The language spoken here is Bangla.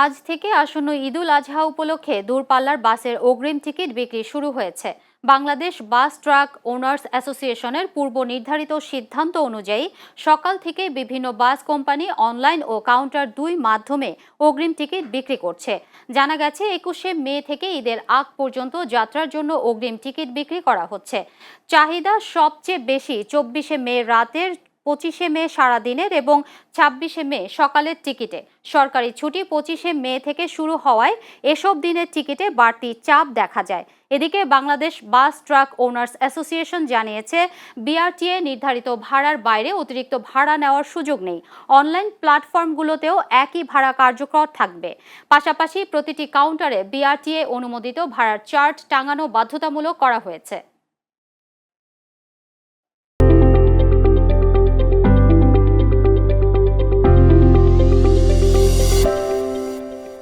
আজ থেকে আসন্ন ঈদুল আজহা উপলক্ষে দূরপাল্লার বাসের অগ্রিম টিকিট বিক্রি শুরু হয়েছে। বাংলাদেশ বাস ট্রাক ওনার্স অ্যাসোসিয়েশনের পূর্ব নির্ধারিত সিদ্ধান্ত অনুযায়ী সকাল থেকে বিভিন্ন বাস কোম্পানি অনলাইন ও কাউন্টার দুই মাধ্যমে অগ্রিম টিকিট বিক্রি করছে। জানা গেছে 21শে মে থেকে ঈদের আগ পর্যন্ত যাত্রার জন্য অগ্রিম টিকিট বিক্রি করা হচ্ছে। চাহিদা সবচেয়ে বেশি 24শে মে রাতের, 25শে মে সারাদিনের এবং 26শে মে সকালের টিকিটে। সরকারি ছুটি 25শে মে থেকে শুরু হওয়ায় এসব দিনের টিকিটে বাড়তি চাপ দেখা যায়। এদিকে Bangladesh bus truck owners association জানিয়েছে, বিআরটিএ নির্ধারিত ভাড়ার বাইরে অতিরিক্ত ভাড়া নেওয়ার সুযোগ নেই। অনলাইন প্ল্যাটফর্মগুলোতেও একই ভাড়া কার্যকর থাকবে। পাশাপাশি প্রতিটি কাউন্টারে বিআরটিএ অনুমোদিত ভাড়ার চার্ট টাঙানো বাধ্যতামূলক করা হয়েছে।